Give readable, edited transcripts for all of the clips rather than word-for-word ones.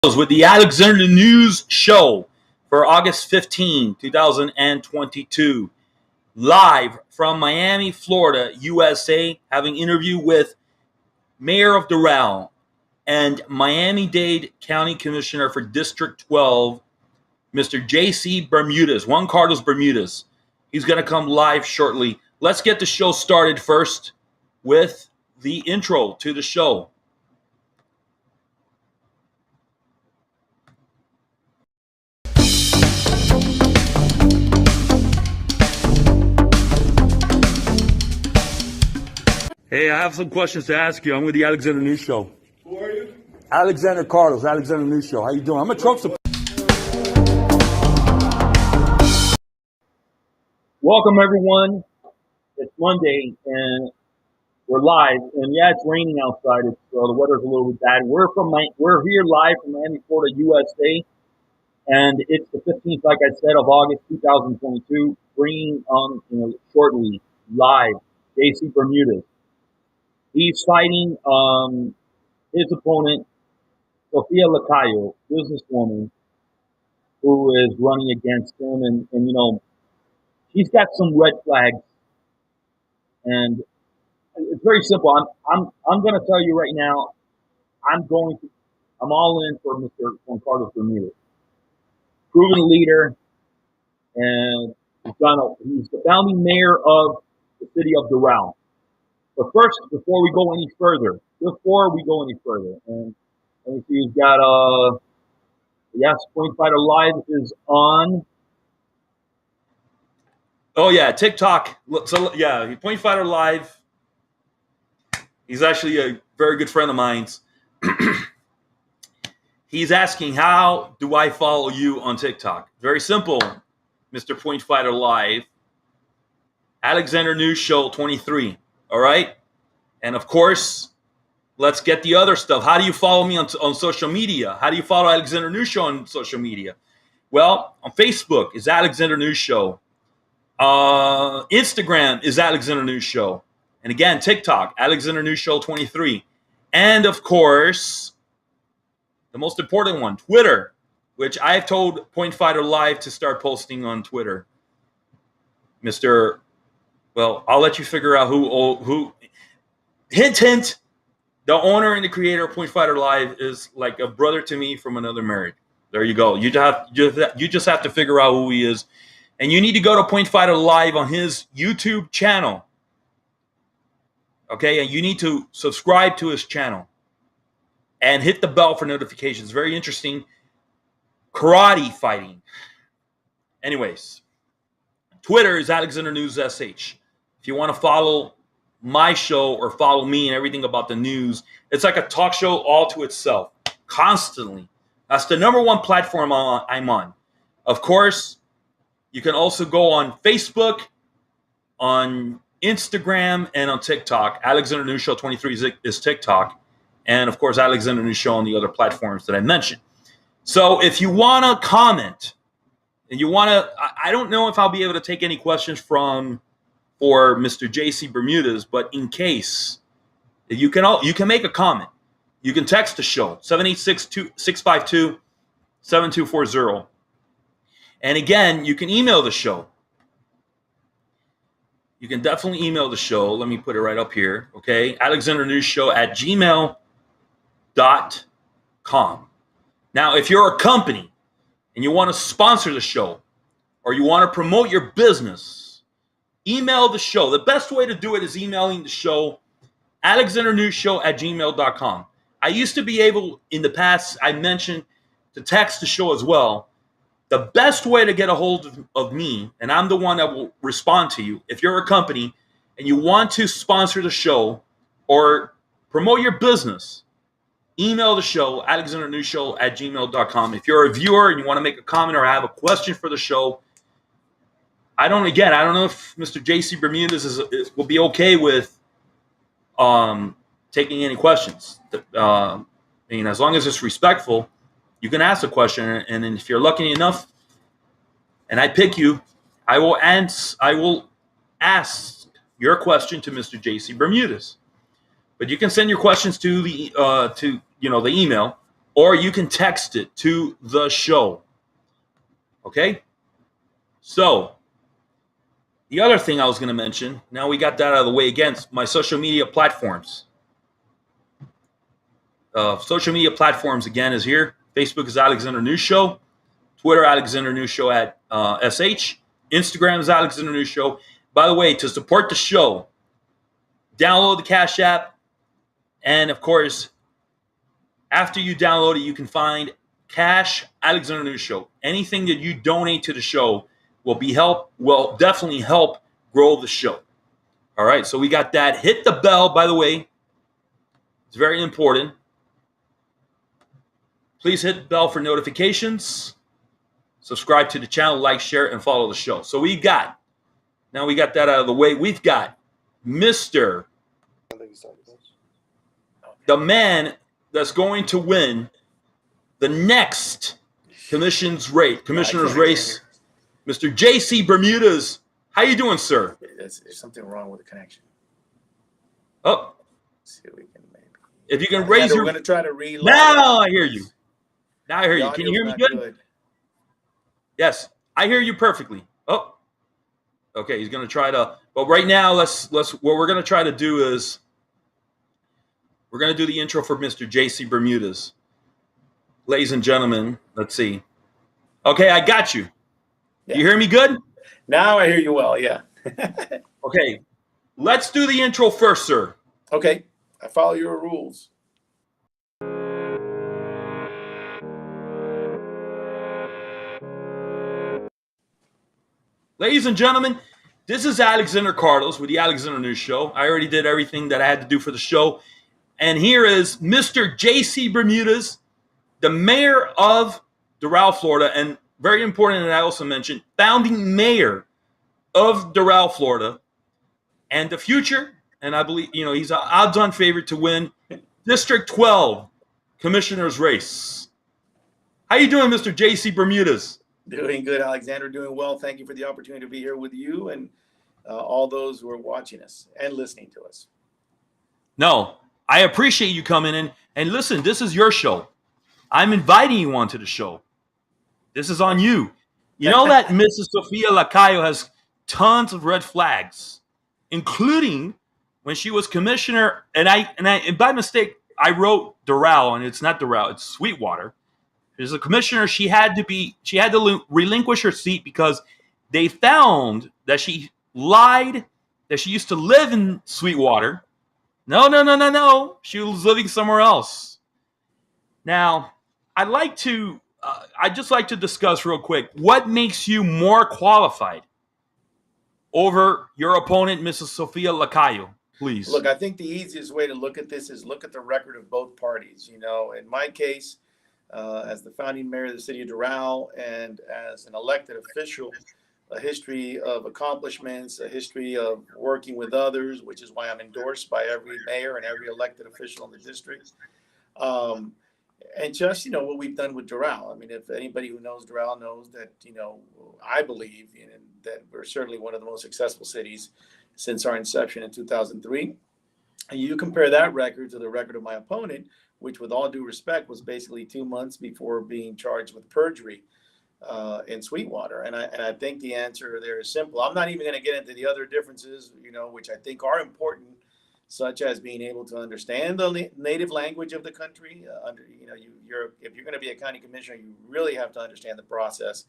With the Alexander News Show for August 15, 2022. Live from Miami, Florida, USA, having interview with Mayor of Doral and Miami-Dade County Commissioner for District 12, Mr. J.C.Bermudez, Juan Carlos Bermudez. He's going to come live shortly. Let's get the show started first with the intro to the show. Hey, I have some questions to ask you. I'm with the Alexander News Show. Who are you? Alexander Carlos, Alexander News Show. How you doing? I'm a Trump supporter. Welcome, everyone. It's Monday, and we're live. And yeah, it's raining outside. The weather's a little bit bad. We're here live from Miami, Florida, USA, and it's the 15th, like I said, of August 2022. Bringing on shortly live J.C. Bermudez. He's fighting his opponent, Sofia Lacayo, businesswoman, who is running against him, and she's got some red flags, and it's very simple. I'm going to tell you right now, I'm all in for Mr. Juan Carlos Bermudez, proven leader, and he's the founding mayor of the city of Doral. But first, before we go any further, and let me see, he's got yes, Point Fighter Live is on. Oh yeah, TikTok. So yeah, Point Fighter Live. He's actually a very good friend of mine. He's asking, how do I follow you on TikTok? Very simple, Mr. Point Fighter Live. Alexander News Show 23. All right. And of course, let's get the other stuff. How do you follow me on social media? How do you follow Alexander News Show on social media? Well, on Facebook is Alexander News Show. Instagram is Alexander News Show. And again, TikTok, Alexander News Show 23. And of course, the most important one, Twitter, which I've told Point Fighter Live to start posting on Twitter. Well, I'll let you figure out who. Hint, hint. The owner and the creator of Point Fighter Live is like a brother to me from another marriage. There you go. You just have to figure out who he is, and you need to go to Point Fighter Live on his YouTube channel. Okay, and you need to subscribe to his channel and hit the bell for notifications. Very interesting karate fighting. Anyways, Twitter is Alexander News SH. If you want to follow my show or follow me and everything about the news, it's like a talk show all to itself, constantly. That's the number one platform I'm on. Of course, you can also go on Facebook, on Instagram, and on TikTok. Alexander News Show 23 is TikTok. And of course, Alexander News Show on the other platforms that I mentioned. So if you want to comment, and you want to, I don't know if I'll be able to take any questions for Mr. J.C. Bermudez, but in case, you can make a comment. You can text the show, 786-652-7240. And again, you can email the show. You can definitely email the show. Let me put it right up here, okay? alexandernewsshow@gmail.com. Now, if you're a company and you want to sponsor the show or you want to promote your business, email the show. The best way to do it is emailing the show, alexandernewsshow@gmail.com. I used to be able, in the past, I mentioned, to text the show as well. The best way to get a hold of me, and I'm the one that will respond to you, if you're a company and you want to sponsor the show or promote your business, email the show, alexandernewsshow@gmail.com. If you're a viewer and you want to make a comment or have a question for the show, I don't know if Mr. J.C. Bermudez will be okay with taking any questions. As long as it's respectful, you can ask a question, and then if you're lucky enough, and I pick you, I will ask your question to Mr. J.C. Bermudez. But you can send your questions to the email, or you can text it to the show. Okay? So, the other thing I was going to mention, now we got that out of the way, again, my social media platforms. Social media platforms, again, is here. Facebook is Alexander News Show. Twitter, Alexander News Show at SH. Instagram is Alexander News Show. By the way, to support the show, download the Cash App. And, of course, after you download it, you can find Cash Alexander News Show. Anything that you donate to the show will definitely help grow the show. All right, so we got that. Hit the bell, by the way. It's very important. Please hit the bell for notifications. Subscribe to the channel, like, share, and follow the show. So now we got that out of the way. We've got Mr. The man that's going to win the next commissioner's race, Mr. J.C.Bermudez. How you doing, sir? There's something wrong with the connection. Oh. Let's see if we can maybe. If you can raise your... We're going to try to reload. Now I hear you. Now I hear you. Can you hear me good? Yes, I hear you perfectly. Oh. Okay, he's going to try to... But right now, let's what we're going to try to do is we're going to do the intro for Mr. J.C.Bermudez. Ladies and gentlemen, let's see. Okay, I got you. Yeah. You hear me good? Now I hear you well, yeah. Okay, let's do the intro first, sir. Okay, I follow your rules. Ladies and gentlemen, this is Alexander Carlos with the Alexander News Show. I already did everything that I had to do for the show. And here is Mr. J.C.Bermudez, the mayor of Doral, Florida, and very important that I also mentioned, founding mayor of Doral, Florida, and the future, and I believe, he's an odds-on favorite to win District 12 commissioner's race. How you doing, Mr. J.C.Bermudez? Doing good, Alexander. Doing well. Thank you for the opportunity to be here with you and all those who are watching us and listening to us. No, I appreciate you coming in. And listen, this is your show. I'm inviting you onto the show. This is on you. You know that Mrs. Sofia Lacayo has tons of red flags, including when she was commissioner. And by mistake, I wrote Doral, and it's not Doral, it's Sweetwater. As a commissioner, she had to relinquish her seat because they found that she lied that she used to live in Sweetwater. No. She was living somewhere else. Now, I'd just like to discuss real quick, what makes you more qualified over your opponent, Mrs. Sofia Lacayo, please? Look, I think the easiest way to look at this is look at the record of both parties. In my case, as the founding mayor of the city of Doral and as an elected official, a history of accomplishments, a history of working with others, which is why I'm endorsed by every mayor and every elected official in the district. And just, what we've done with Doral. I mean, if anybody who knows Doral knows that, I believe that we're certainly one of the most successful cities since our inception in 2003. And you compare that record to the record of my opponent, which with all due respect was basically 2 months before being charged with perjury in Sweetwater. And I think the answer there is simple. I'm not even going to get into the other differences, which I think are important, such as being able to understand the native language of the country. If you're going to be a county commissioner, you really have to understand the process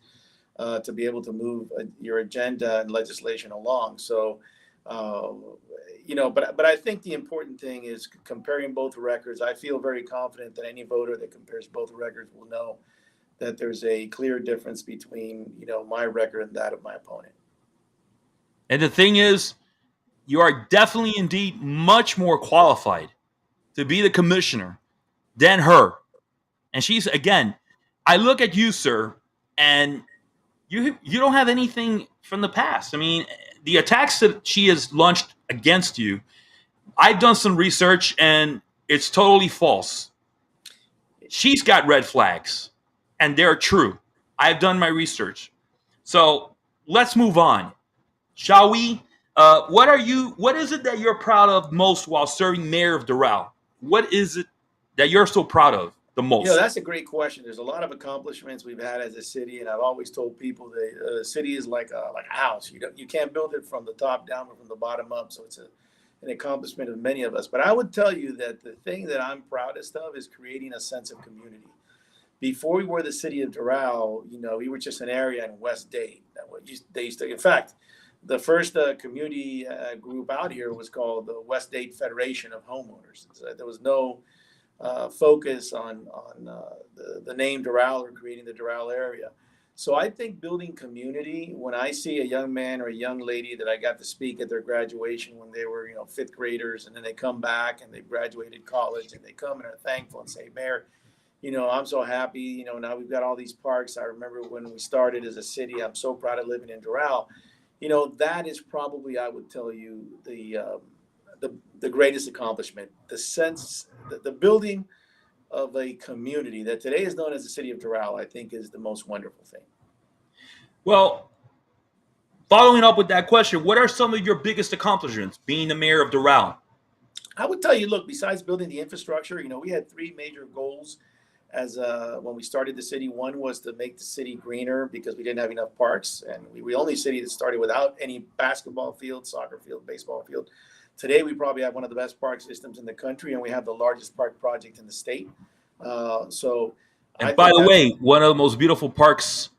to be able to move your agenda and legislation along. So, but I think the important thing is comparing both records. I feel very confident that any voter that compares both records will know that there's a clear difference between, my record and that of my opponent. And the thing is, you are definitely indeed much more qualified to be the commissioner than her. And she's, again, I look at you, sir, and you don't have anything from the past. I mean, the attacks that she has launched against you, I've done some research, and it's totally false. She's got red flags, and they're true. I've done my research. So let's move on, shall we? What is it that you're proud of most while serving mayor of Doral? What is it that you're so proud of? the most? That's a great question. There's a lot of accomplishments we've had as a city, and I've always told people that a city is like a house. You can't build it from the top down or from the bottom up. So it's an accomplishment of many of us. But I would tell you that the thing that I'm proudest of is creating a sense of community. Before we were the city of Doral, we were just an area in West Dade. They used to, in fact, the first community group out here was called the West Dade Federation of Homeowners. So there was no focus on the name Doral or creating the Doral area. So I think building community, when I see a young man or a young lady that I got to speak at their graduation when they were, fifth graders, and then they come back and they graduated college and they come and are thankful and say, Mayor, I'm so happy, now we've got all these parks. I remember when we started as a city, I'm so proud of living in Doral. That is probably, I would tell you, the greatest accomplishment, the sense, the building of a community that today is known as the city of Doral, I think is the most wonderful thing. Well, following up with that question, what are some of your biggest accomplishments being the mayor of Doral? I would tell you, look, besides building the infrastructure, we had three major goals as when we started the city. One was to make the city greener because we didn't have enough parks, and we were the only city that started without any basketball field, soccer field, baseball field. Today, we probably have one of the best park systems in the country, and we have the largest park project in the state. And by the way, one of the most beautiful parks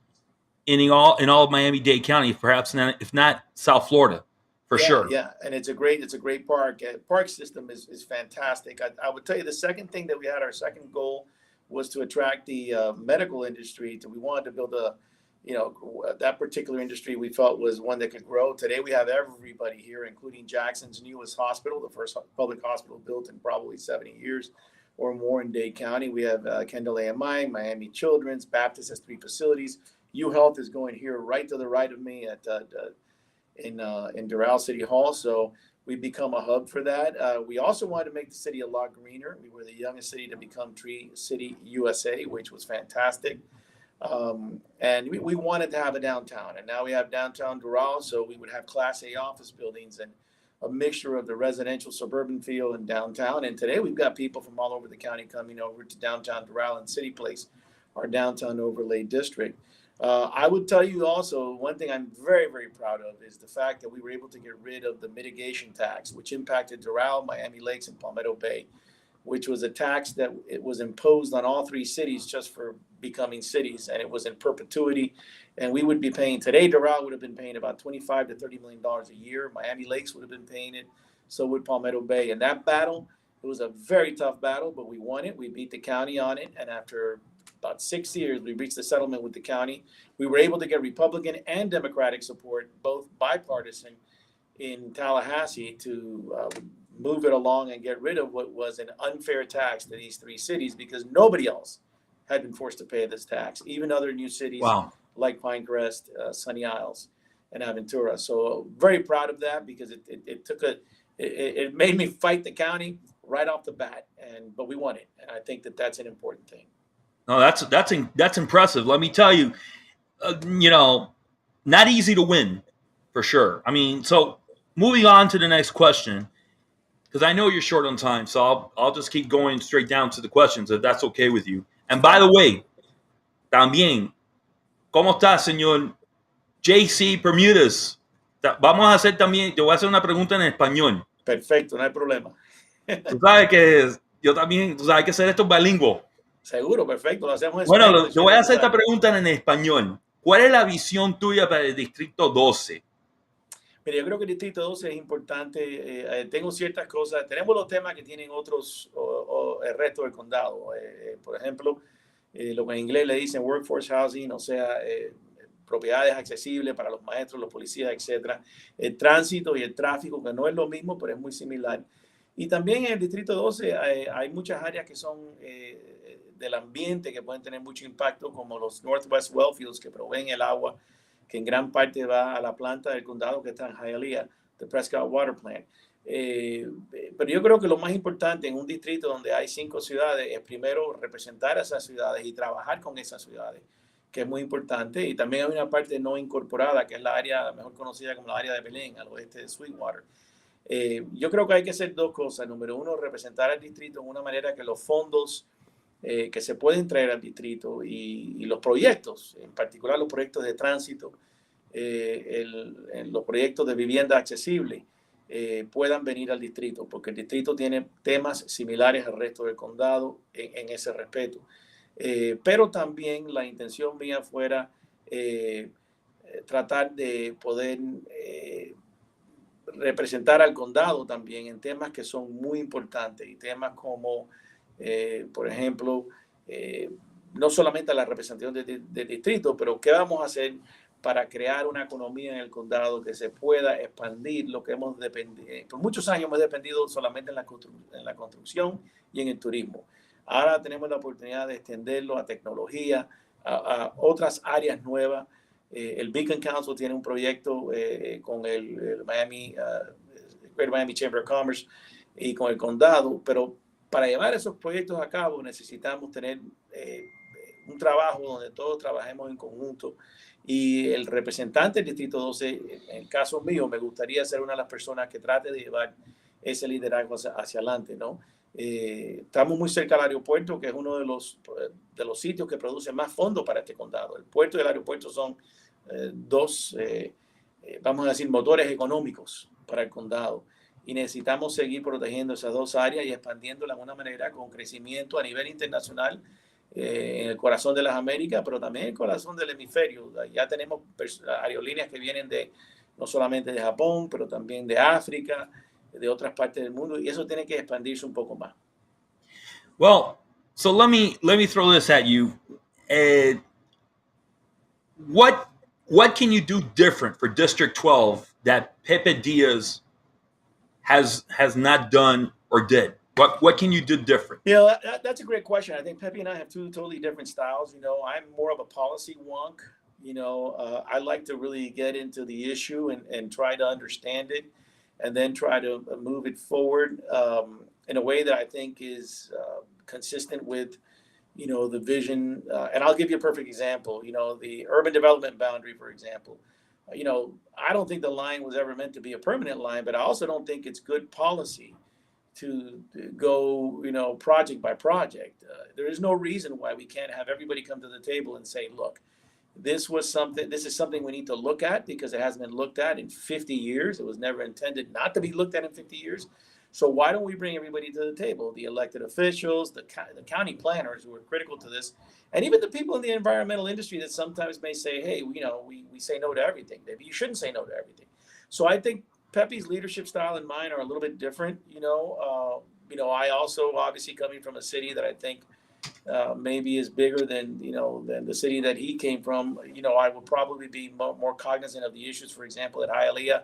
in all of Miami-Dade County, perhaps not, if not South Florida, for sure. Yeah, and it's a great park. Park system is fantastic. I would tell you the second thing that we had, our second goal was to attract the medical industry. We wanted to build that particular industry we felt was one that could grow. Today we have everybody here, including Jackson's newest hospital, the first public hospital built in probably 70 years or more in Dade County. We have Kendall AMI, Miami Children's, Baptist has 3 facilities. UHealth is going here right to the right of me in Doral City Hall. So we've become a hub for that. We also wanted to make the city a lot greener. We were the youngest city to become Tree City USA, which was fantastic. And we wanted to have a downtown, and now we have downtown Doral, so we would have Class A office buildings and a mixture of the residential suburban feel and downtown. And today we've got people from all over the county coming over to downtown Doral and City Place, our downtown overlay district. I would tell you also, one thing I'm very, very proud of is the fact that we were able to get rid of the mitigation tax, which impacted Doral, Miami Lakes, and Palmetto Bay, which was a tax that it was imposed on all 3 cities just for becoming cities, and it was in perpetuity. And we would be paying today. Doral would have been paying about $25 to $30 million a year. Miami Lakes would have been paying it. So would Palmetto Bay. And that battle, it was a very tough battle, but we won it. We beat the county on it, and after about 6 years, we reached a settlement with the county. We were able to get Republican and Democratic support, both bipartisan, in Tallahassee to move it along and get rid of what was an unfair tax to these 3 cities, because nobody else had been forced to pay this tax, even other new cities like Pinecrest, Sunny Isles, and Aventura. So very proud of that, because it made me fight the county right off the bat, but we won it, and I think that's an important thing. No, that's impressive. Let me tell you, not easy to win, for sure. I mean, so moving on to the next question, because I know you're short on time, so I'll just keep going straight down to the questions, if that's okay with you. And by the way, también, ¿cómo está, señor J.C.Bermudez? Vamos a hacer también, te voy a hacer una pregunta en español. Perfecto, no hay problema. Tú sabes que yo también, tú sabes, hay que hacer esto bilingüe. Seguro, perfecto, lo hacemos en español. Bueno, Spanish, te voy a hacer esta pregunta en español. ¿Cuál es la visión tuya para el Distrito 12? Mira, yo creo que el Distrito 12 es importante. Tengo ciertas cosas. Tenemos los temas que tienen otros el resto del condado. Por ejemplo, lo que en inglés le dicen workforce housing, o sea, propiedades accesibles para los maestros, los policías, etcétera. El tránsito y el tráfico, que no es lo mismo, pero es muy similar. Y también en el Distrito 12 hay muchas áreas que son del ambiente que pueden tener mucho impacto, como los Northwest Wellfields, que proveen el agua, que en gran parte va a la planta del condado que está en Hialeah, the Prescott Water Plant. Pero yo creo que lo más importante en un distrito donde hay 5 ciudades es primero representar a esas ciudades y trabajar con esas ciudades, que es muy importante. Y también hay una parte no incorporada, que es la área mejor conocida como la área de Belén, al oeste de Sweetwater. Yo creo que hay que hacer 2 cosas. Número 1, representar al distrito de una manera que los fondos que se pueden traer al distrito y los proyectos, en particular los proyectos de tránsito, los proyectos de vivienda accesible, puedan venir al distrito, porque el distrito tiene temas similares al resto del condado en ese respeto. Pero también la intención mía fuera tratar de poder representar al condado también en temas que son muy importantes y temas como, por ejemplo, no solamente la representación del distrito, pero qué vamos a hacer para crear una economía en el condado que se pueda expandir lo que hemos dependido. Por muchos años hemos dependido solamente en la construcción y en el turismo. Ahora tenemos la oportunidad de extenderlo a tecnología, a otras áreas nuevas. El Beacon Council tiene un proyecto con el Greater Miami Chamber of Commerce y con el condado, pero para llevar esos proyectos a cabo necesitamos tener un trabajo donde todos trabajemos en conjunto. Y el representante del Distrito 12, en el caso mío, me gustaría ser una de las personas que trate de llevar ese liderazgo hacia adelante, ¿no? Estamos muy cerca del aeropuerto, que es uno de los sitios que produce más fondos para este condado. El puerto y el aeropuerto son dos, vamos a decir, motores económicos para el condado. Y necesitamos seguir protegiendo esas dos áreas y expandiéndolas de alguna manera con crecimiento a nivel internacional en el corazón de las Américas, pero también en el corazón del hemisferio. Ya tenemos aerolíneas que vienen no solamente de Japón, pero también de África, de otras partes del mundo, y eso tiene que expandirse un poco más. Well, so let me throw this at you. What can you do different for District 12 that Pepe Diaz has not done or did? What can you do different? You know, that's a great question. I think Pepe and I have two totally different styles. You know, I'm more of a policy wonk. You know, I like to really get into the issue and try to understand it, and then try to move it forward in a way that I think is consistent with, you know, the vision. And I'll give you a perfect example. You know, the urban development boundary, for example. You know, I don't think the line was ever meant to be a permanent line, but I also don't think it's good policy to go, you know, project by project. There is no reason why we can't have everybody come to the table and say, look, this is something we need to look at because it hasn't been looked at in 50 years. It was never intended not to be looked at in 50 years. So why don't we bring everybody to the table? The elected officials, the county planners who are critical to this, and even the people in the environmental industry that sometimes may say, hey, you know, we say no to everything. Maybe you shouldn't say no to everything. So I think Pepe's leadership style and mine are a little bit different. You know, I also obviously coming from a city that I think maybe is bigger than the city that he came from. You know, I would probably be more cognizant of the issues, for example, that Hialeah,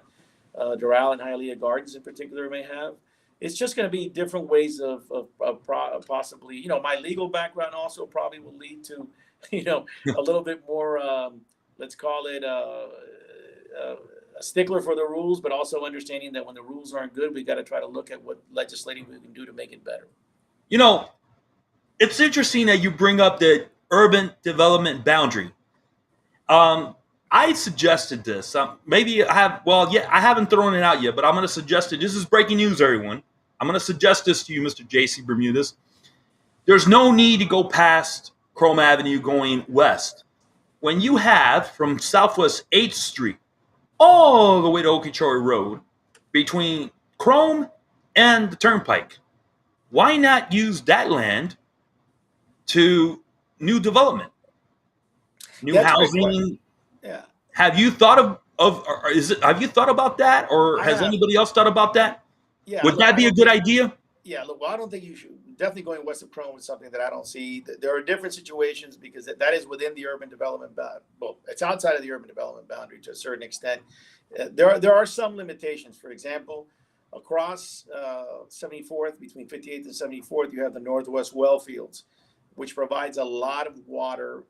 Doral and Hialeah Gardens in particular may have. It's just going to be different ways of possibly, you know, my legal background also probably will lead to, you know, a little bit more, let's call it a stickler for the rules, but also understanding that when the rules aren't good, we got to try to look at what legislating we can do to make it better. You know, it's interesting that you bring up the urban development boundary. I suggested this. Maybe I have. Well, yeah, I haven't thrown it out yet, but I'm going to suggest it. This is breaking news, everyone. I'm going to suggest this to you, Mr. J.C.Bermudez. There's no need to go past Chrome Avenue going west. When you have from Southwest 8th Street all the way to Okeechobee Road, between Chrome and the Turnpike, why not use that land to new development, new housing? Yeah. Have you thought have you thought about that, or has anybody else thought about that? Yeah. Would that be a good idea? Yeah. Look, well, I don't think you should. Definitely going west of Chrome is something that I don't see. There are different situations because that is within the urban development boundary. Well, it's outside of the urban development boundary to a certain extent. There are some limitations. For example, across 74th, between 58th and 74th, you have the Northwest well fields, which provides a lot of water,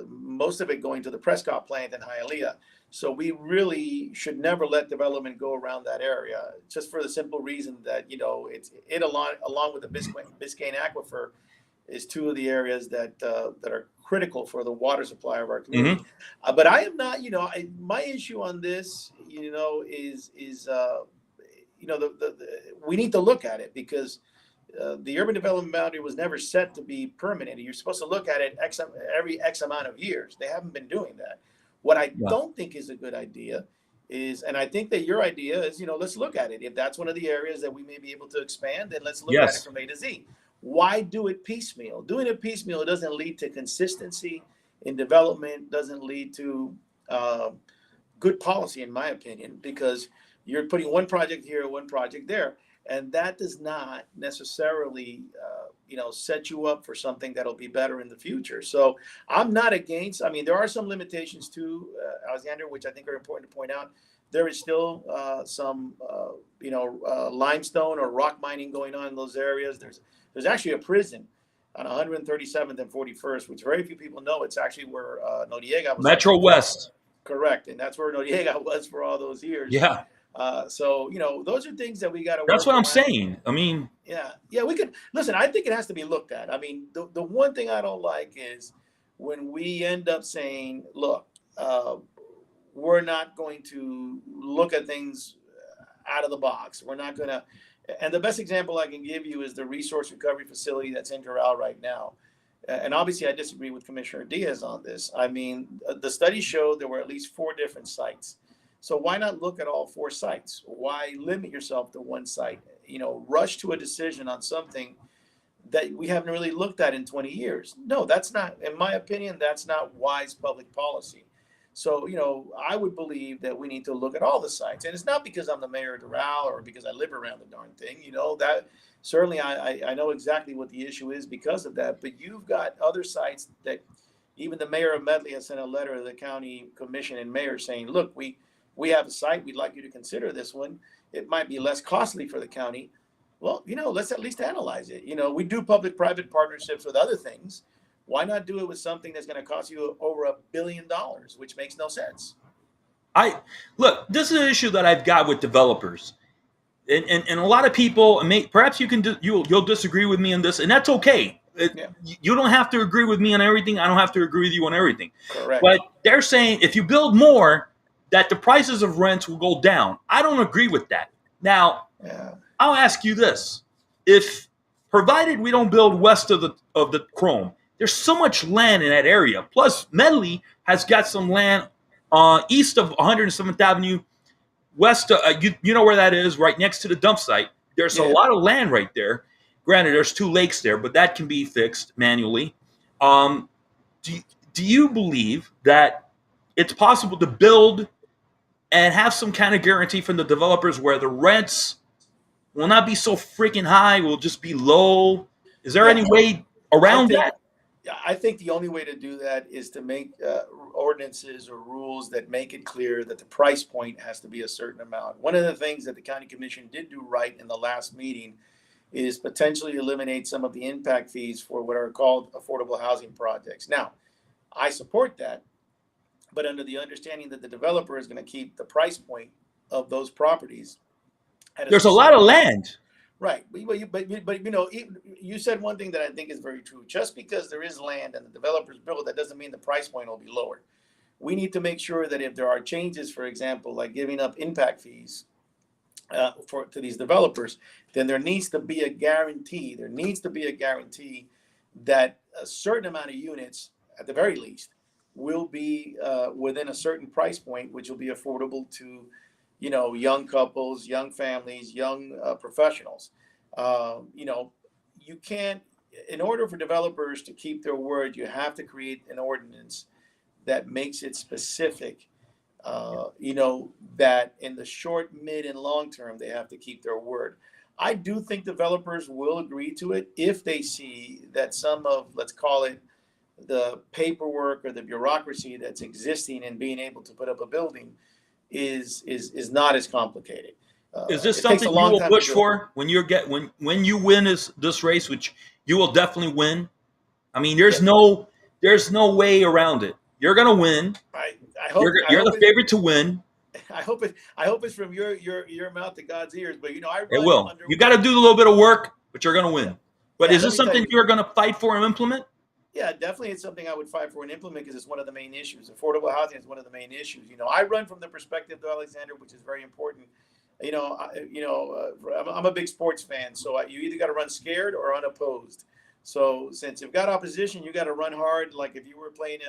most of it going to the Prescott plant in Hialeah. So we really should never let development go around that area, just for the simple reason that, you know, it along with the Biscayne Aquifer is two of the areas that are critical for the water supply of our community. Mm-hmm. But I am not, you know, my issue on this, you know, is you know, we need to look at it because the urban development boundary was never set to be permanent. You're supposed to look at it every X amount of years. They haven't been doing that. What I Yeah. don't think is a good idea is, and I think that your idea is, let's look at it. If that's one of the areas that we may be able to expand, then let's look at it Yes. from A to Z. Why do it piecemeal? Doing it piecemeal doesn't lead to consistency in development, doesn't lead to good policy, in my opinion, because you're putting one project here, one project there, and that does not necessarily, set you up for something that'll be better in the future. So I'm not against. I mean, there are some limitations too, Alexander, which I think are important to point out. There is still some, limestone or rock mining going on in those areas. There's actually a prison on 137th and 41st, which very few people know. It's actually where Noriega was. Metro West. Correct, and that's where Noriega was for all those years. Yeah. So those are things that we got to. That's what I'm saying. I mean, yeah, we could listen. I think it has to be looked at. I mean, the one thing I don't like is when we end up saying, "Look, we're not going to look at things out of the box. We're not going to." And the best example I can give you is the resource recovery facility that's in Doral right now. And obviously, I disagree with Commissioner Diaz on this. I mean, the study showed there were at least 4 different sites. So why not look at all 4 sites? Why limit yourself to one site? Rush to a decision on something that we haven't really looked at in 20 years. No, that's not, in my opinion, that's not wise public policy. So, I would believe that we need to look at all the sites. And it's not because I'm the mayor of Doral or because I live around the darn thing, that certainly I know exactly what the issue is because of that. But you've got other sites that even the mayor of Medley has sent a letter to the county commission and mayor saying, look, we have a site. We'd like you to consider this one. It might be less costly for the county. Well, let's at least analyze it. We do public-private partnerships with other things. Why not do it with something that's going to cost you over $1 billion, which makes no sense? Look, this is an issue that I've got with developers, and a lot of people. Perhaps you'll disagree with me on this, and that's okay. You don't have to agree with me on everything. I don't have to agree with you on everything. Correct. But they're saying if you build more, that the prices of rents will go down. I don't agree with that. Now, I'll ask you this: if provided we don't build west of the Chrome. There's so much land in that area. Plus, Medley has got some land east of 107th Avenue, west. You know where that is, right next to the dump site. There's a lot of land right there. Granted, there's 2 lakes there, but that can be fixed manually. Do you believe that it's possible to build and have some kind of guarantee from the developers where the rents will not be so freaking high, will just be low? Is there any way around that? I think the only way to do that is to make ordinances or rules that make it clear that the price point has to be a certain amount. One of the things that the county commission did do right in the last meeting is potentially eliminate some of the impact fees for what are called affordable housing projects. Now, I support that, but under the understanding that the developer is going to keep the price point of those properties. There's a lot of land. Right, but you said one thing that I think is very true. Just because there is land and the developers build, that doesn't mean the price point will be lower. We need to make sure that if there are changes, for example, like giving up impact fees to these developers, then there needs to be a guarantee. There needs to be a guarantee that a certain amount of units, at the very least, will be within a certain price point, which will be affordable to young couples, young families, young professionals. You can't, in order for developers to keep their word, you have to create an ordinance that makes it specific, that in the short, mid, and long term, they have to keep their word. I do think developers will agree to it if they see that some of, let's call it, the paperwork or the bureaucracy that's existing in being able to put up a building is not as complicated. Is this something you will push for when you win this race, which you will definitely win? I mean, there's no way around it. You're gonna win. I hope you're the favorite to win. I hope it's from your mouth to God's ears. But I run it will. You got to do a little bit of work, but you're gonna win. But is this something you're gonna fight for and implement? Yeah, definitely. It's something I would fight for and implement because it's one of the main issues. Affordable housing is one of the main issues. I run from the perspective, though, Alexander, which is very important, I'm a big sports fan, so you either got to run scared or unopposed. So since you've got opposition, you got to run hard. Like if you were playing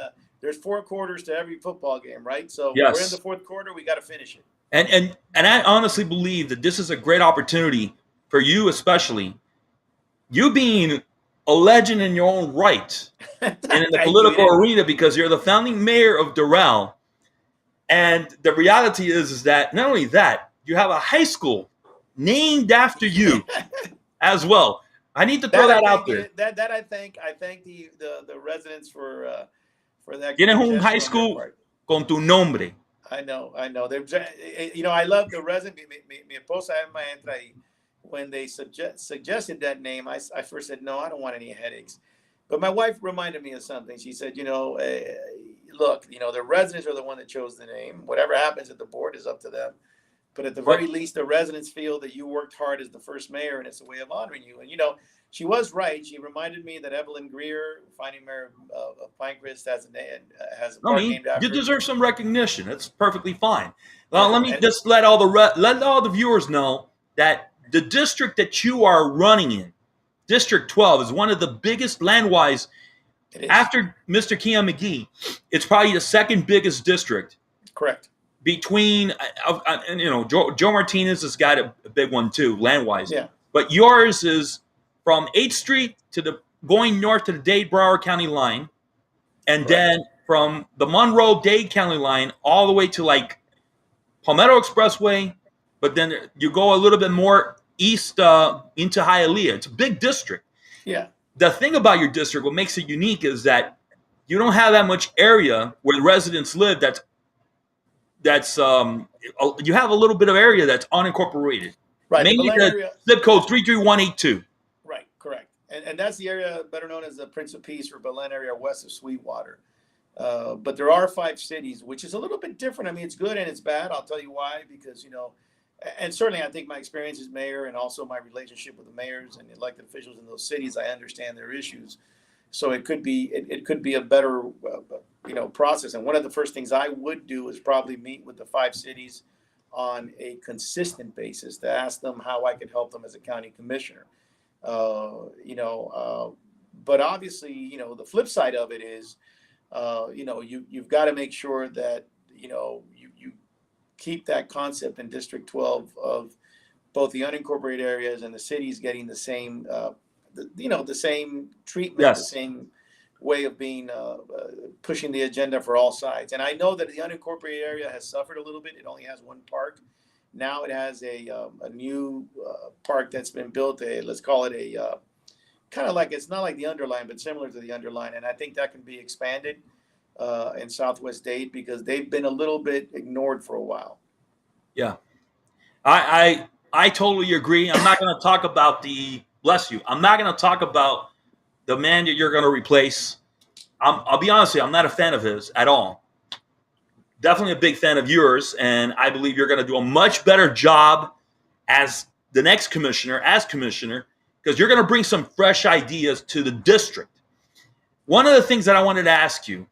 there's 4 quarters to every football game, right? So we're in the Yes. fourth quarter, we got to finish it. And I honestly believe that this is a great opportunity for you, especially you being a legend in your own right and in the Thank you. political arena because you're the founding mayor of Doral. And the reality is that not only that, you have a high school named after you as well. I need to throw That I that out thank there. you. That I thank the residents for that Tienes great un high gesture on their school part. con tu nombre. I know. I love the resident. Mi esposa es maestra, y when they suggested that name, I first said, no, I don't want any headaches. But my wife reminded me of something. She said, look, the residents are the one that chose the name. Whatever happens at the board is up to them. But at the But very least, the residents feel that you worked hard as the first mayor, and it's a way of honoring you. And she was right. She reminded me that Evelyn Greer, finding mayor of Pinecrest, has a I park mean, named you after her. deserve some recognition. It's perfectly fine. Well, let And, me and just let all the viewers know that the district that you are running in, District 12, is one of the biggest land-wise it is after Mr. Keon McGee. It's probably the second biggest district correct. between, Joe Martinez has got a big one too, land-wise. Yeah, But yours is from 8th Street to going north to the Dade Broward County line, and correct. then from the Monroe Dade County line all the way to like Palmetto Expressway, but then you go a little bit more east into Hialeah. It's a big district. Yeah, The thing about your district, what makes it unique, is that you don't have that much area where the residents live. You have a little bit of area that's unincorporated, right. The mainly Belen the area. zip code 33182. Right, correct. And that's the area better known as the Prince of Peace or Belen area west of Sweetwater. But there are 5 cities, which is a little bit different. I mean, it's good and it's bad. I'll tell you why. Because, and certainly I think my experience as mayor and also my relationship with the mayors and elected officials in those cities, I understand their issues. So it could be a better, process. And one of the first things I would do is probably meet with the 5 cities on a consistent basis to ask them how I could help them as a county commissioner. But obviously, the flip side of it is, you've got to make sure that, you keep that concept in District 12 of both the unincorporated areas and the cities getting the same, the same treatment, the Yes. same way of being, pushing the agenda for all sides. And I know that the unincorporated area has suffered a little bit. It only has 1 park. Now it has a new park that's been built. Let's call it a kind of like, it's not like the underline, but similar to the underline. And I think that can be expanded in Southwest Dade because they've been a little bit ignored for a while. Yeah, I totally agree. I'm not going to talk about bless you. I'm not going to talk about the man that you're going to replace. I'll be honest with you. I'm not a fan of his at all. Definitely a big fan of yours, and I believe you're going to do a much better job as the next commissioner, because you're going to bring some fresh ideas to the district. One of the things that I wanted to ask you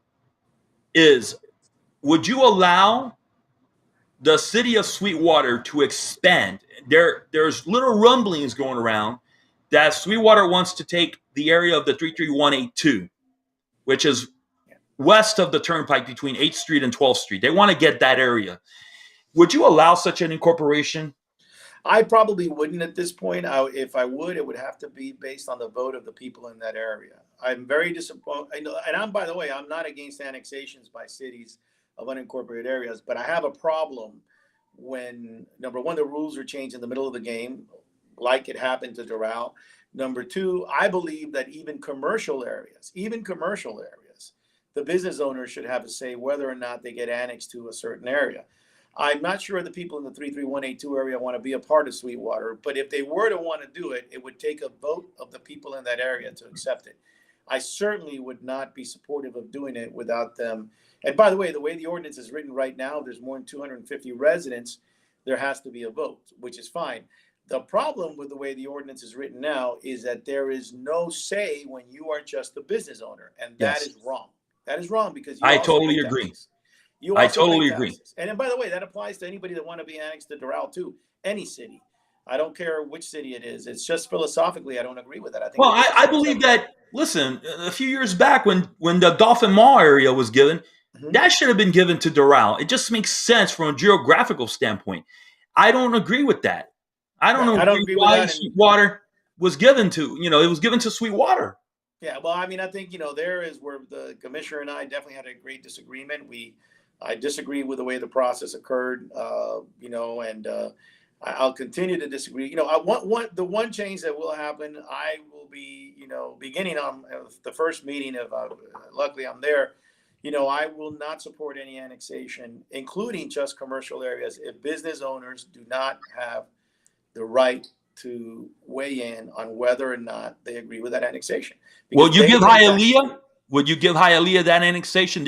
is, would you allow the city of Sweetwater to expand? There's little rumblings going around that Sweetwater wants to take the area of the 33182, which is west of the turnpike between 8th Street and 12th Street. They want to get that area. Would you allow such an incorporation? I probably wouldn't at this point. If I would, it would have to be based on the vote of the people in that area. I'm very disappointed. And by the way, I'm not against annexations by cities of unincorporated areas, but I have a problem when, number one, the rules are changed in the middle of the game, like it happened to Doral. Number 2, I believe that even commercial areas, the business owners should have a say whether or not they get annexed to a certain area. I'm not sure the people in the 33182 area want to be a part of Sweetwater, but if they were to want to do it, it would take a vote of the people in that area to accept it. I certainly would not be supportive of doing it without them. And by the way the ordinance is written right now, there's more than 250 residents, there has to be a vote, which is fine. The problem with the way the ordinance is written now is that there is no say when you are just a business owner, and that Yes. is wrong. That is wrong because you I also totally pay agree. taxes. You I also pay totally agree. taxes. And then, by the way, that applies to anybody that want to be annexed to Doral too. Any city. I don't care which city it is. It's just philosophically, I don't agree with that. I think Well, that this is I believe unacceptable. that. Listen, a few years back when the Dolphin Mall area was given, Mhm. that should have been given to Doral. It just makes sense from a geographical standpoint. I don't agree with that. I don't Right. I don't agree agree with why that. And Sweetwater was given to. It was given to Sweetwater. yeah, well, I mean, I think there is where the commissioner and I definitely had a great disagreement. I disagree with the way the process occurred, and I'll continue to disagree. I want the one change that will happen. I will be, beginning on the first meeting of. Luckily, I'm there. I will not support any annexation, including just commercial areas, if business owners do not have the right to weigh in on whether or not they agree with that annexation Will because you they give pay taxes to Hialeah? it. Would you give Hialeah that annexation?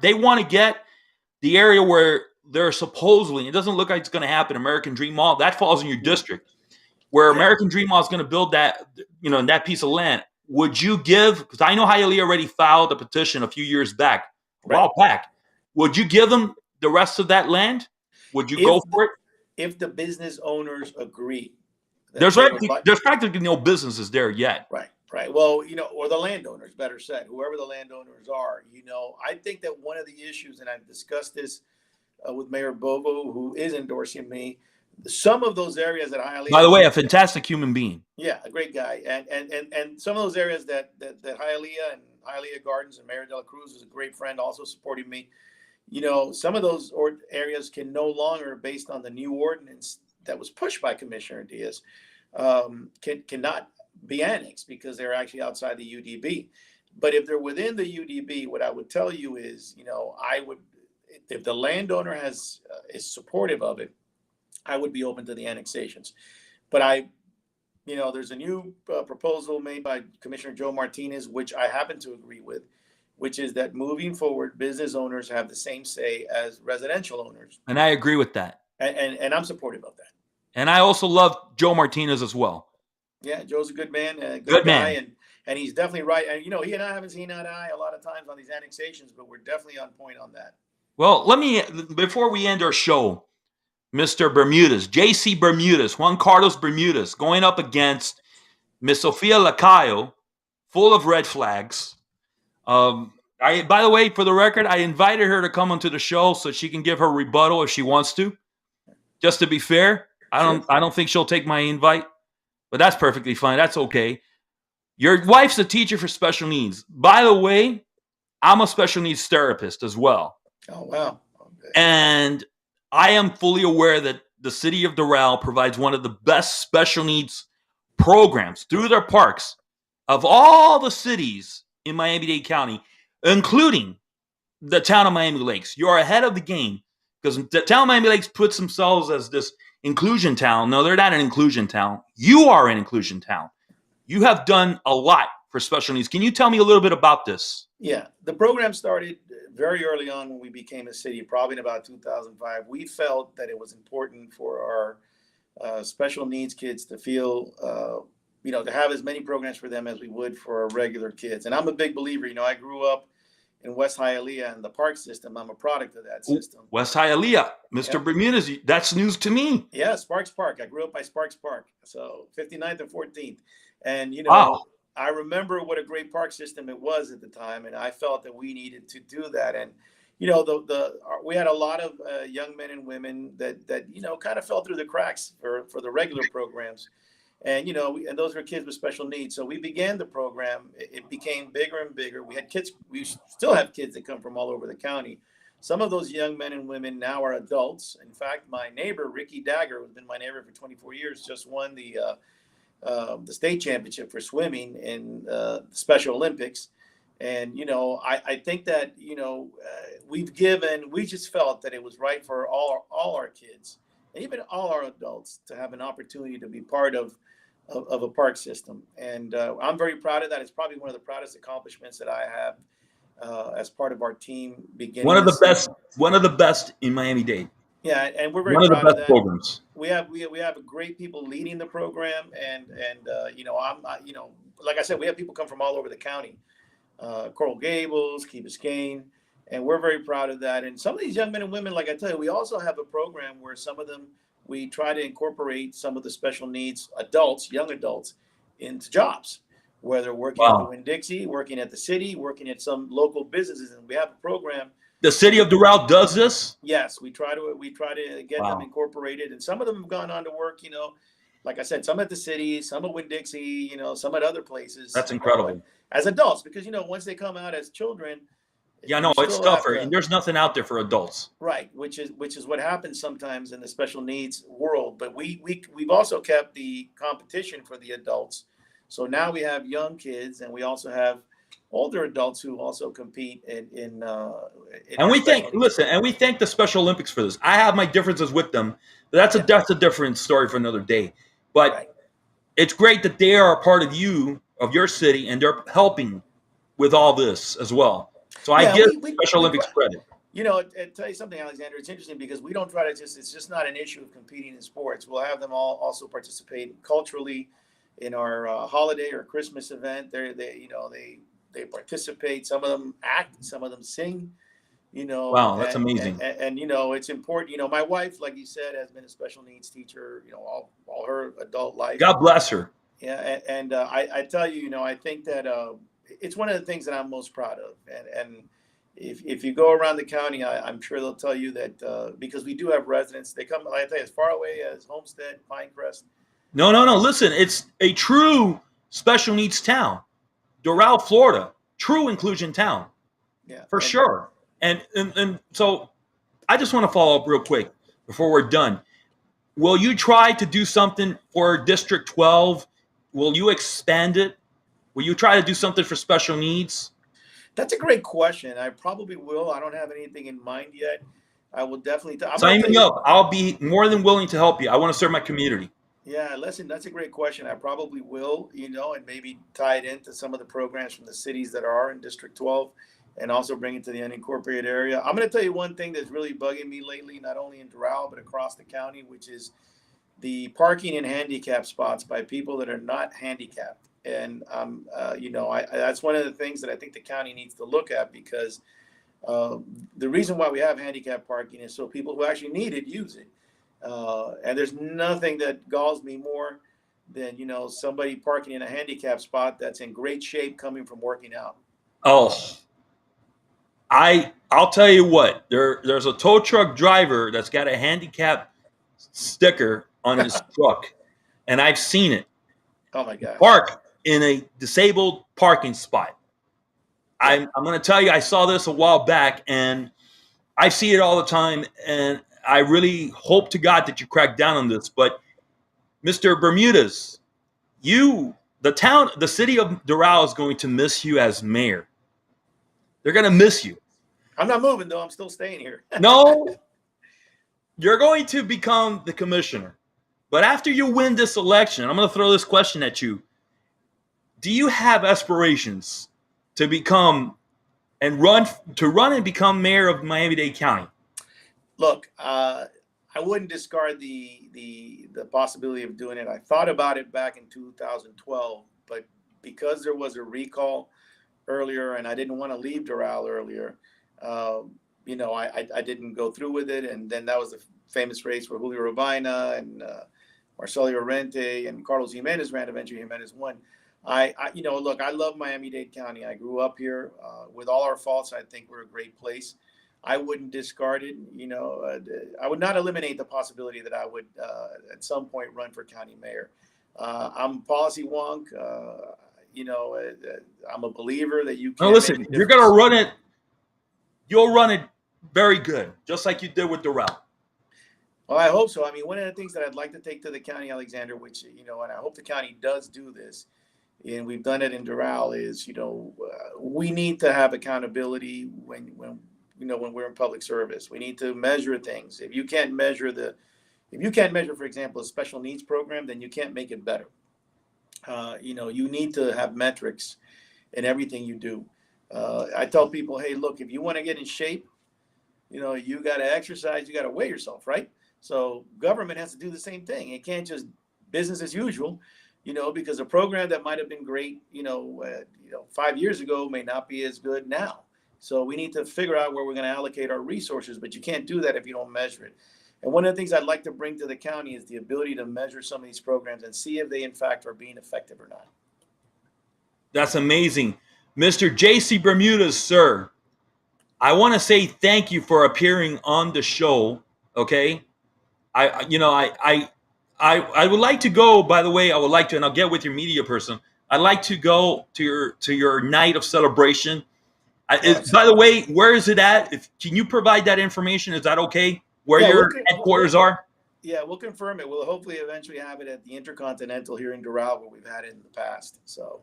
They want to get the area where they're supposedly. It doesn't look like it's going to happen. American Dream Mall that falls in your Mhm. district, where Yeah, American Dream Mall is going to build that. That piece of land. Would you give? Because I know Hialeah already filed a petition a few years back, a right. while back. Would you give them the rest of that land? Would you go If the, for it? if the business owners agree that There's they would like, there's practically no businesses there yet. right, right. Well, or the landowners, better said, whoever the landowners are. I think that one of the issues, and I've discussed this with Mayor Bovo, who is endorsing me. Some of those areas that By Hialeah the is, way, a fantastic human being. yeah, a great guy, and some of those areas that Hialeah and Hialeah Gardens and Mayor De La Cruz is a great friend, also supporting me. Some of those areas can no longer, based on the new ordinance that was pushed by Commissioner Diaz, cannot be annexed because they're actually outside the UDB. But if they're within the UDB, what I would tell you is, I would, if the landowner is supportive of it, I would be open to the annexations. But there's a new proposal made by Commissioner Joe Martinez, which I happen to agree with, which is that moving forward, business owners have the same say as residential owners, And I agree with that. and I'm supportive of that. And I also love Joe Martinez as well. Yeah, Joe's a good man, a good Good guy, man. and he's definitely right. And he and I haven't seen eye to eye a lot of times on these annexations, but we're definitely on point on that. Well, before we end our show, Mr. Bermudez, J.C. Bermudez, Juan Carlos Bermudez, going up against Miss Sofia Lacayo, full of red flags. By the way, for the record, I invited her to come onto the show so she can give her rebuttal if she wants to. Just to be fair, Sure. I don't think she'll take my invite, but that's perfectly fine. That's okay. Your wife's a teacher for special needs. By the way, I'm a special needs therapist as well. Oh wow. Okay. And I am fully aware that the city of Doral provides one of the best special needs programs through their parks of all the cities in Miami-Dade County, including the town of Miami Lakes. You're ahead of the game because the town of Miami Lakes puts themselves as this inclusion town. No, they're not an inclusion town. You are an inclusion town. You have done a lot for special needs. Can you tell me a little bit about this? Yeah, the program started very early on when we became a city, probably in about 2005. We felt that it was important for our special needs kids to feel, to have as many programs for them as we would for our regular kids. And I'm a big believer. I grew up in West Hialeah and the park system. I'm a product of that system. West Hialeah, Mr. Yep. Bermudez, that's news to me. Yeah, Sparks Park. I grew up by Sparks Park, so 59th and 14th. And, Wow. I remember what a great park system it was at the time, and I felt that we needed to do that. And we had a lot of young men and women that kind of fell through the cracks for the regular programs, and and those were kids with special needs. So we began the program. It became bigger and bigger. We had kids. We still have kids that come from all over the county. Some of those young men and women now are adults. In fact, my neighbor Ricky Dagger, who's been my neighbor for 24 years, just won the state championship for swimming in the Special Olympics. And, I think that, we just felt that it was right for all our kids and even all our adults to have an opportunity to be part of a park system. And I'm very proud of that. It's probably one of the proudest accomplishments that I have as part of our team beginning One of the the city. best, one of the best in Miami-Dade. Yeah, and we're very One of the proud of best that. programs. We have great people leading the program, and like I said, we have people come from all over the county, Coral Gables, Key Biscayne, And we're very proud of that. And some of these young men and women, like I tell you, we also have a program where some of them, we try to incorporate some of the special needs adults, young adults, into jobs, whether working at the Wow. Winn-Dixie, working at the city, working at some local businesses. And we have a program. The city of Doral does this? Yes, we try to get them Wow. incorporated, and some of them have gone on to work. Like I said, some at the city, some at Winn-Dixie, some at other places. That's incredible. As adults, because once they come out as children, Yeah, you no, it's still have tougher, to. and there's nothing out there for adults. Right, which is what happens sometimes in the special needs world. But we've also kept the competition for the adults. So now we have young kids, and we also have older adults who also compete in And our we special thank, needs. listen, and we thank the Special Olympics for this. I have my differences with them, but that's Yeah. that's a different story for another day. But Right. it's great that they are a part of your city, and they're helping with all this as well. So I Yeah, give we Special we Olympics try. credit. I tell you something, Alexander. It's interesting because we don't try to it's just not an issue of competing in sports. We'll have them all also participate culturally in our holiday or Christmas event. They participate. Some of them act, some of them sing. Wow, that's amazing. And it's important. My wife, like you said, has been a special needs teacher. All her adult life. God bless her. Yeah, and I tell you, I think that it's one of the things that I'm most proud of. And if you go around the county, I'm sure they'll tell you that because we do have residents, they come, like I tell you, as far away as Homestead, Pinecrest. No, no, no. Listen, it's a true special needs town. Doral, Florida, true inclusion town Yeah, for and sure. And so I just want to follow up real quick before we're done. Will you try to do something for District 12? Will you expand it? Will you try to do something for special needs? that's a great question. I probably will. I don't have anything in mind yet. I will definitely. I'm going to Sign tell me you. up. I'll be more than willing to help you. I want to serve my community. Yeah, listen, that's a great question. I probably will, and maybe tie it into some of the programs from the cities that are in District 12 and also bring it to the unincorporated area. I'm going to tell you one thing that's really bugging me lately, not only in Doral, but across the county, which is the parking and handicap spots by people that are not handicapped. And, that's one of the things that I think the county needs to look at because uh, the reason why we have handicap parking is so people who actually need it use it. And there's nothing that galls me more than somebody parking in a handicap spot that's in great shape coming from working out. Oh, I'll tell you what. There's a tow truck driver that's got a handicap sticker on his truck, and I've seen it. Oh my gosh! Park in a disabled parking spot. Yeah. I'm going to tell you, I saw this a while back, and I see it all the time, and I really hope to God that you crack down on this. But Mr. Bermudez, the city of Doral is going to miss you as mayor. They're going to miss you. I'm not moving though. I'm still staying here. No, you're going to become the commissioner. But after you win this election, I'm going to throw this question at you. Do you have aspirations to run and become mayor of Miami-Dade County? Look, I wouldn't discard the possibility of doing it. I thought about it back in 2012, but because there was a recall earlier, and I didn't want to leave Doral earlier, I didn't go through with it. And then that was the famous race where Julio Urbina and Marcelo Llorente and Carlos Jimenez ran. Eventually, Jimenez won. Look, I love Miami-Dade County. I grew up here. With all our faults, I think we're a great place. I wouldn't discard it. I would not eliminate the possibility that I would at some point run for county mayor. I'm policy wonk. I'm a believer that you No, can listen, make a you're going to difference. run it. You'll run it very good, just like you did with Doral. Well, I hope so. I mean, one of the things that I'd like to take to the county, Alexander, which, and I hope the county does do this, and we've done it in Doral, is, we need to have accountability when we're in public service. We need to measure things. If you can't measure, for example, a special needs program, then you can't make it better. You need to have metrics in everything you do. I tell people, hey, look, if you want to get in shape, you got to exercise, you got to weigh yourself, right? So government has to do the same thing. It can't just business as usual, because a program that might have been great, 5 years ago may not be as good now. So we need to figure out where we're going to allocate our resources, but you can't do that if you don't measure it. And one of the things I'd like to bring to the county is the ability to measure some of these programs and see if they, in fact, are being effective or not. That's amazing. Mr. J.C. Bermudez, sir, I want to say thank you for appearing on the show. Okay. I would like to go, by the way, I would like to, and I'll get with your media person. I'd like to go to your night of celebration. By the way, where is it at? Can you provide that information? Is that okay? Where your headquarters are? Yeah, we'll confirm it. We'll hopefully eventually have it at the Intercontinental here in Doral, where we've had it in the past. So,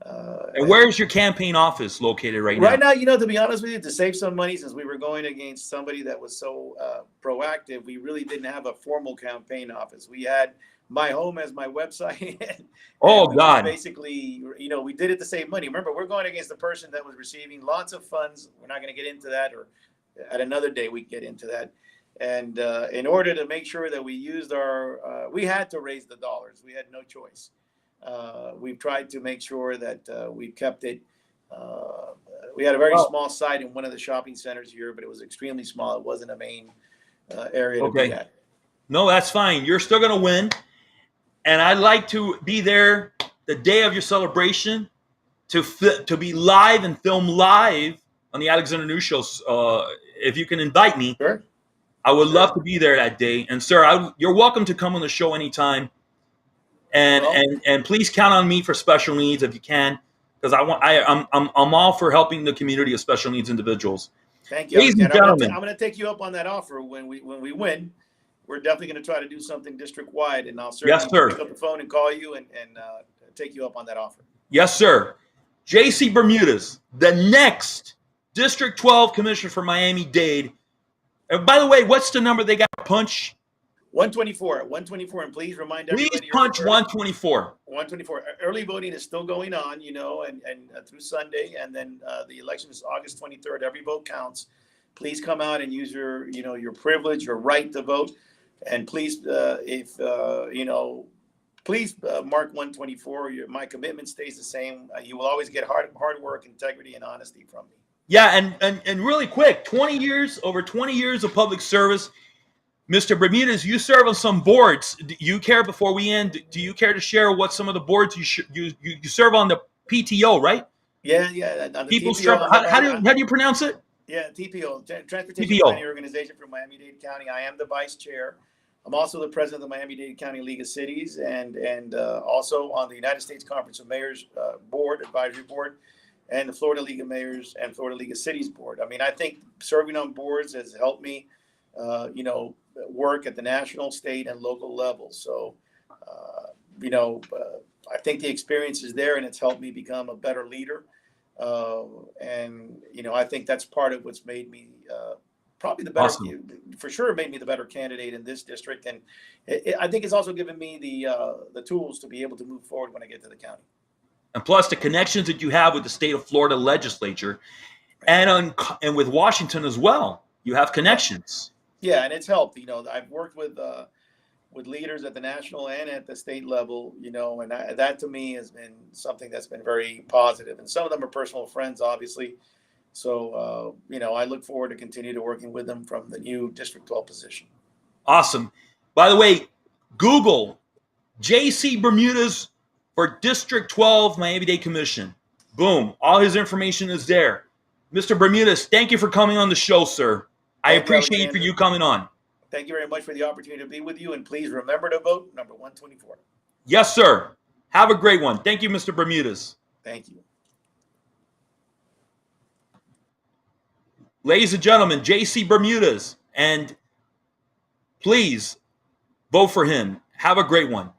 and where is your campaign office located right now? Right now, to be honest with you, to save some money, since we were going against somebody that was so proactive, we really didn't have a formal campaign office. We had my home as my website. God! Basically, we did it to save money. Remember, we're going against the person that was receiving lots of funds. We're not going to get into that, or at another day we get into that. And in order to make sure that we used we had to raise the dollars. We had no choice. We've tried to make sure that we've kept it. We had a very small site in one of the shopping centers here, but it was extremely small. It wasn't a main area to be at. No, that's fine. You're still going to win. And I'd like to be there the day of your celebration to be live and film live on the Alexander News Show. If you can invite me, sure. I would love to be there that day. And sir, you're welcome to come on the show anytime. And please count on me for special needs if you can, because I'm all for helping the community of special needs individuals. Thank you. Ladies and gentlemen, I'm going to take you up on that offer when we win. We're definitely going to try to do something district wide, and I'll certainly pick up the phone and call you and take you up on that offer. Yes, sir. J.C. Bermudez, the next District 12 Commissioner for Miami-Dade. And by the way, what's the number they got to punch? 124, and please remind everybody. Please punch 124. 124. Early voting is still going on, and through Sunday, and then the election is August 23rd. Every vote counts. Please come out and use your privilege, your right to vote, and please, please mark 124. My commitment stays the same. You will always get hard work, integrity, and honesty from me. Yeah, and really quick, over 20 years of public service. Mr. Bermudez, you serve on some boards. Do you care, before we end, do you care to share what some of the boards you serve on? The PTO, right? Yeah. On the TPO, how do you pronounce it? Yeah, TPO, Transportation Planning Organization for Miami-Dade County. I am the vice chair. I'm also the president of the Miami-Dade County League of Cities, and also on the United States Conference of Mayors Advisory Board, and the Florida League of Mayors and Florida League of Cities Board. I mean, I think serving on boards has helped me, work at the national, state, and local level. So, I think the experience is there, and it's helped me become a better leader. I think that's part of what's made me probably the better, for sure, made me the better candidate in this district. And I think it's also given me the tools to be able to move forward when I get to the county. And plus the connections that you have with the state of Florida legislature and with Washington as well. You have connections. Yeah, and it's helped. I've worked with leaders at the national and at the state level, and that to me has been something that's been very positive. And some of them are personal friends, obviously. So, I look forward to continue to working with them from the new District 12 position. Awesome. By the way, Google J.C. Bermudez for District 12 Miami-Dade Commission. Boom. All his information is there. Mr. Bermudez, thank you for coming on the show, sir. I appreciate you coming on. Thank you very much for the opportunity to be with you. And please remember to vote number 124. Yes, sir. Have a great one. Thank you, Mr. Bermudez. Thank you. Ladies and gentlemen, J.C. Bermudez. And please vote for him. Have a great one.